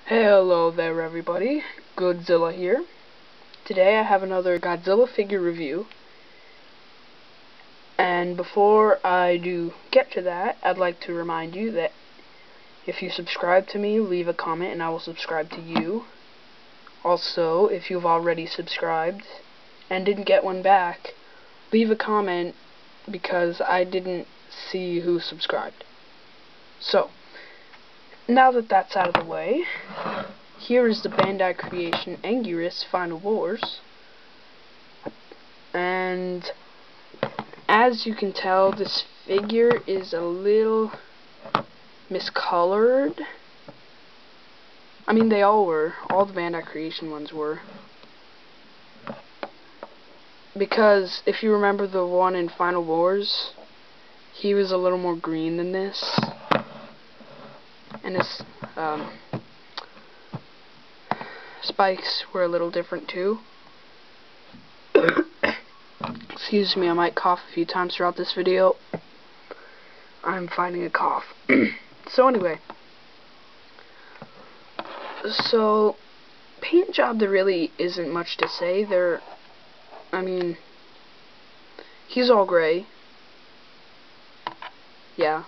Hello there everybody, Godzilla here. Today I have another Godzilla figure review, and before I do get to that, I'd like to remind you that if you subscribe to me, leave a comment and I will subscribe to you. Also, if you've already subscribed and didn't get one back, leave a comment because I didn't see who subscribed. So, now that that's out of the way, here is the Bandai creation Anguirus Final Wars, and as you can tell, this figure is a little miscolored. I mean, they all were. All the Bandai creation ones were. Because if you remember the one in Final Wars, he was a little more green than this, and his spikes were a little different too. Excuse me, I might cough a few times throughout this video. I'm fighting a cough. So anyway, paint job, there really isn't much to say. I mean, he's all gray. Yeah.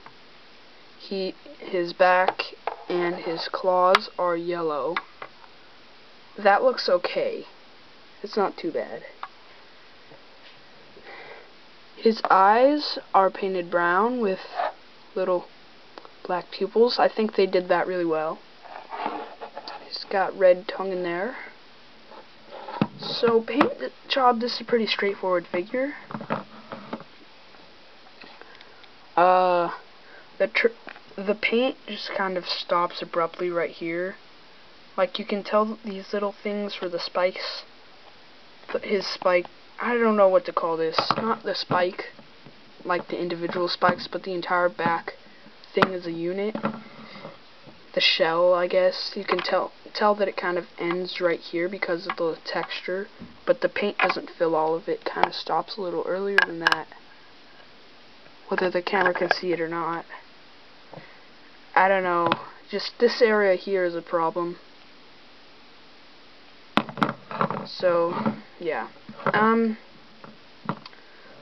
His back and his claws are yellow. That looks okay. It's not too bad. His eyes are painted brown with little black pupils. I think they did that really well. He's got red tongue in there. So paint job, this is a pretty straightforward figure. The paint just kind of stops abruptly right here. Like, you can tell these little things for the spikes. His spike, I don't know what to call this. Not the spike, like the individual spikes, but the entire back thing as a unit. The shell, I guess. You can tell that it kind of ends right here because of the texture, but the paint doesn't fill all of it. Kind of stops a little earlier than that. Whether the camera can see it or not, I don't know. Just this area here is a problem. So, yeah.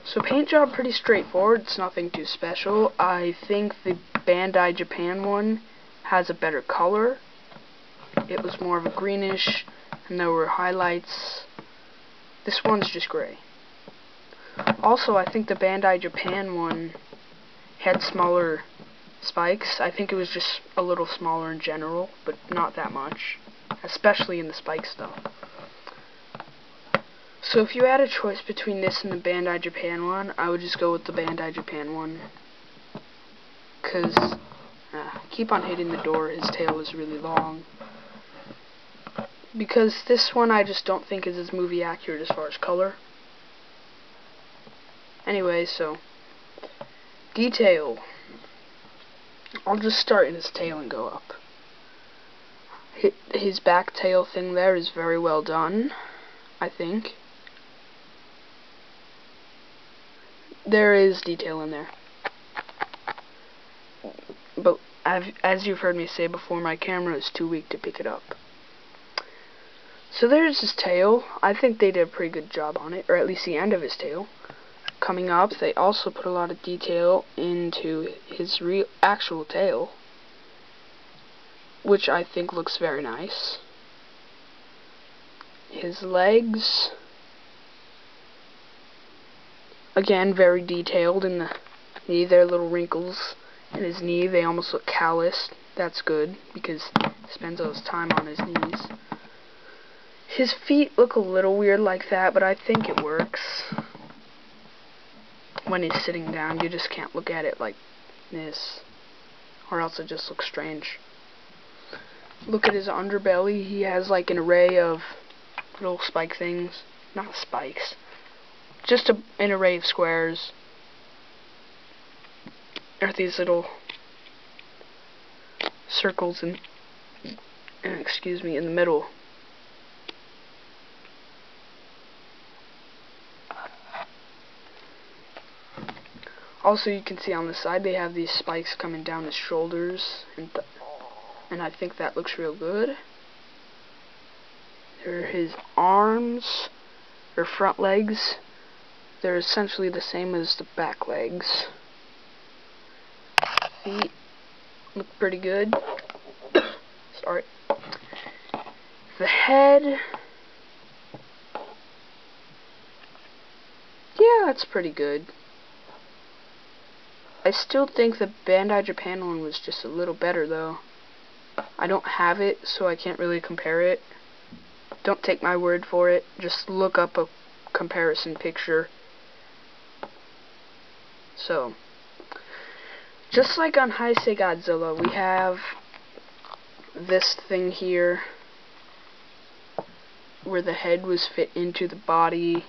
So paint job pretty straightforward. It's nothing too special. I think the Bandai Japan one has a better color. It was more of a greenish, and there were highlights. This one's just gray. Also, I think the Bandai Japan one had smaller spikes. I think it was just a little smaller in general, but not that much, especially in the spike stuff. So if you had a choice between this and the Bandai Japan one, I would just go with the Bandai Japan one. Because, keep on hitting the door, his tail is really long. Because this one I just don't think is as movie accurate as far as color. Anyway, so, detail. I'll just start in his tail and go up. His back tail thing there is very well done, I think. There is detail in there. But as you've heard me say before, my camera is too weak to pick it up. So there's his tail. I think they did a pretty good job on it, or at least the end of his tail. Coming up, they also put a lot of detail into his actual tail, which I think looks very nice. His legs, again, very detailed in the knee. There are little wrinkles in his knee. They almost look calloused. That's good, because he spends all his time on his knees. His feet look a little weird like that, but I think it works. When he's sitting down, you just can't look at it like this, or else it just looks strange. Look at his underbelly. He has like an array of little spike things. Not spikes. Just an array of squares. Or these little circles in the middle. Also, you can see on the side they have these spikes coming down his shoulders and and I think that looks real good. There are his arms, or front legs. They're essentially the same as the back legs. Feet look pretty good. Sorry. The head, yeah, that's pretty good. I still think the Bandai Japan one was just a little better though. I don't have it, so I can't really compare it. Don't take my word for it, just look up a comparison picture. So, just like on Heisei Godzilla, we have this thing here where the head was fit into the body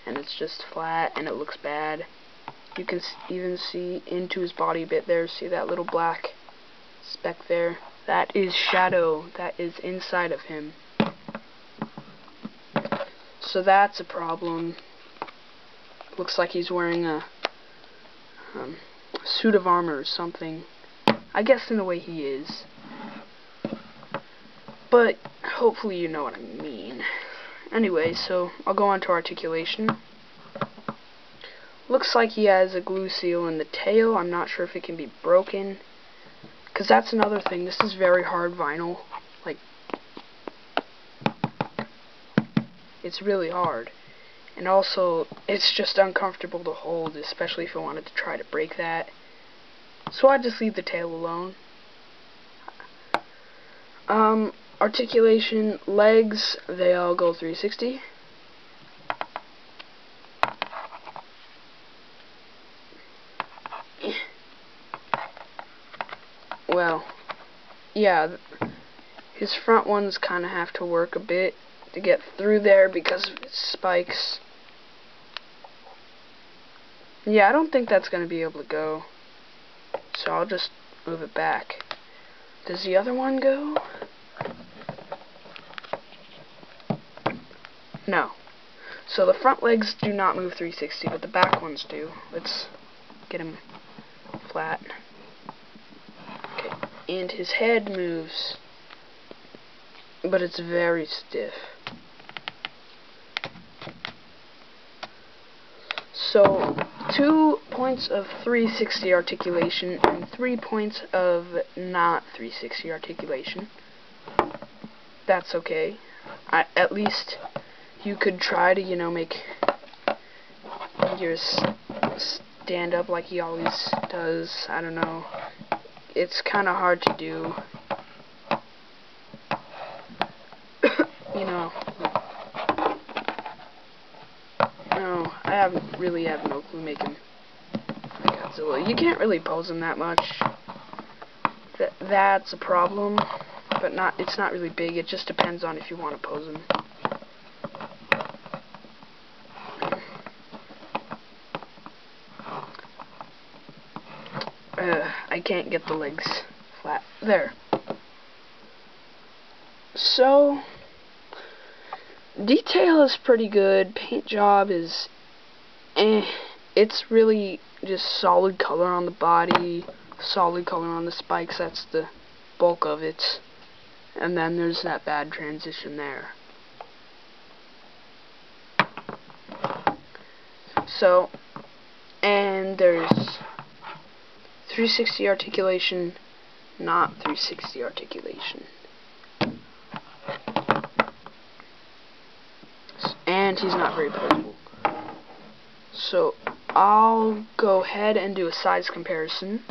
and it's just flat and it looks bad. You can even see into his body a bit there. See that little black speck there? That is shadow. That is inside of him. So that's a problem. Looks like he's wearing a suit of armor or something. I guess in a way he is. But hopefully you know what I mean. Anyway, so I'll go on to articulation. Looks like he has a glue seal in the tail. I'm not sure if it can be broken. Because that's another thing. This is very hard vinyl. Like, it's really hard. And also, it's just uncomfortable to hold, especially if I wanted to try to break that. So I just leave the tail alone. Articulation, legs, they all go 360. Well, yeah, his front ones kind of have to work a bit to get through there because of its spikes. Yeah, I don't think that's going to be able to go, so I'll just move it back. Does the other one go? No. So the front legs do not move 360, but the back ones do. Let's get him flat. Okay, and his head moves, but it's very stiff. So 2 points of 360 articulation and 3 points of not 360 articulation. That's okay. At least you could try to, you know, make Anguirus stand up like he always does. I don't know. It's kind of hard to do. You know. No, I really have no clue making Godzilla. You can't really pose him that much. That's a problem. But it's not really big. It just depends on if you want to pose him. I can't get the legs flat. There. So, detail is pretty good. Paint job is It's really just solid color on the body, solid color on the spikes. That's the bulk of it. And then there's that bad transition there. So, and there's 360 articulation, not 360 articulation. And he's not very poseable. So, I'll go ahead and do a size comparison.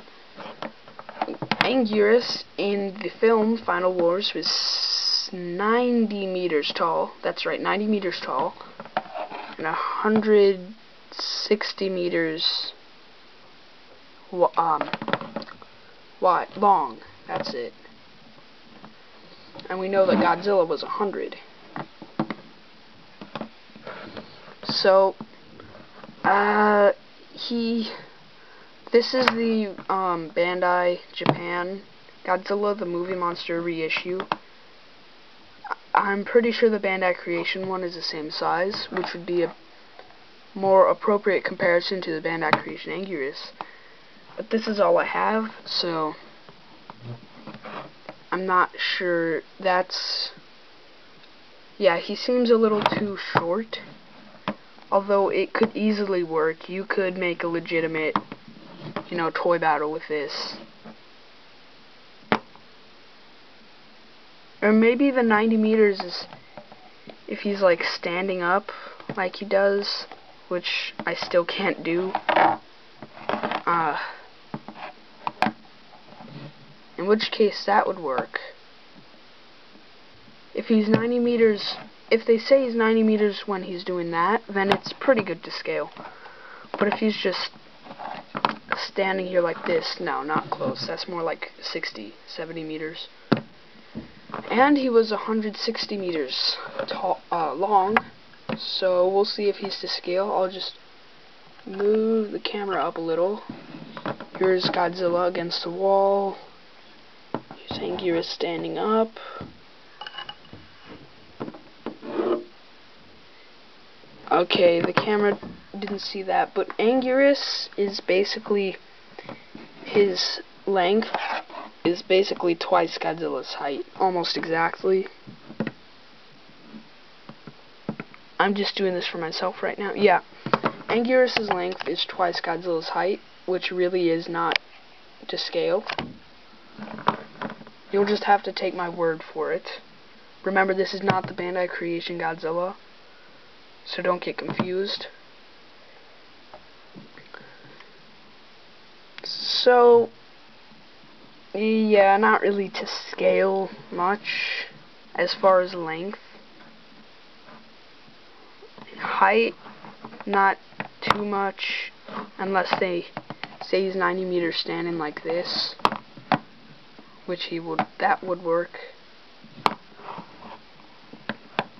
Anguirus in the film Final Wars was 90 meters tall. That's right, 90 meters tall. And 160 meters wide, long. That's it. And we know that Godzilla was 100. So, this is the Bandai Japan Godzilla the Movie Monster reissue. I'm pretty sure the Bandai Creation one is the same size, which would be a more appropriate comparison to the Bandai Creation Anguirus. But this is all I have, so I'm not sure. Yeah, he seems a little too short. Although it could easily work. You could make a legitimate, toy battle with this. Or maybe the 90 meters is if he's like standing up like he does, which I still can't do. In which case that would work. If he's 90 meters, if they say he's 90 meters when he's doing that, then it's pretty good to scale. But if he's just standing here like this, no, not close. That's more like 60, 70 meters. And he was 160 meters long, so we'll see if he's to scale. I'll just move the camera up a little. Here's Godzilla against the wall. Here's Anguirus standing up. Okay, the camera didn't see that, but Anguirus is basically, his length is basically twice Godzilla's height, almost exactly. I'm just doing this for myself right now. Yeah, Anguirus' length is twice Godzilla's height, which really is not to scale. You'll just have to take my word for it. Remember, this is not the Bandai creation Godzilla, so don't get confused. So, yeah, not really to scale much as far as length. Height, not too much, unless they say he's 90 meters standing like this, which that would work.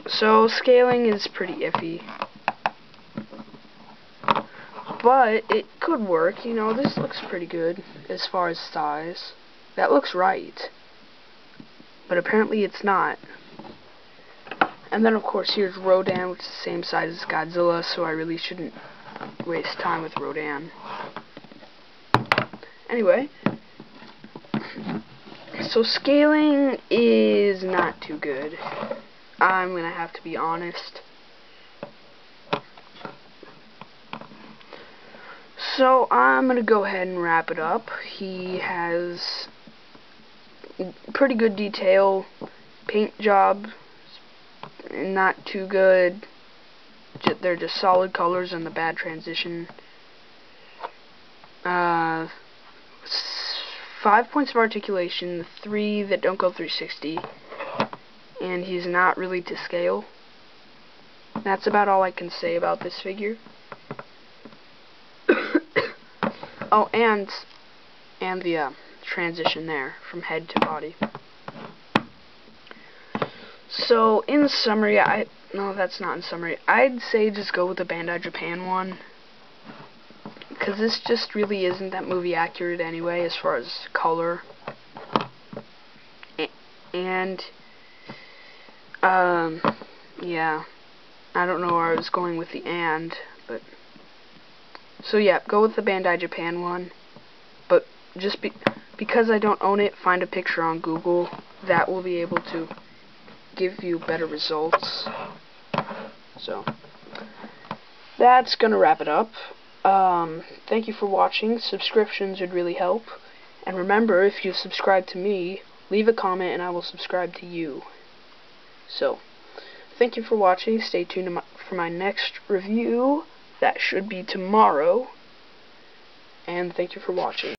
So scaling is pretty iffy, but it could work. This looks pretty good as far as size. That looks right, but apparently it's not. And then of course here's Rodan, which is the same size as Godzilla, so I really shouldn't waste time with Rodan. Anyway, so scaling is not too good. I'm gonna have to be honest. So I'm gonna go ahead and wrap it up. He has pretty good detail, paint job, not too good. They're just solid colors and the bad transition. 5 points of articulation, 3 that don't go 360, and he's not really to scale. That's about all I can say about this figure. Oh, and the transition there from head to body. So in summary, no, that's not in summary. I'd say just go with the Bandai Japan one, because this just really isn't that movie accurate anyway as far as color. And yeah, I don't know where I was going with the but so yeah, go with the Bandai Japan one, but just because I don't own it, find a picture on Google. That will be able to give you better results. So that's gonna wrap it up. Thank you for watching. Subscriptions would really help, and remember, if you subscribe to me, leave a comment and I will subscribe to you. So thank you for watching. Stay tuned for my next review. That should be tomorrow. And thank you for watching.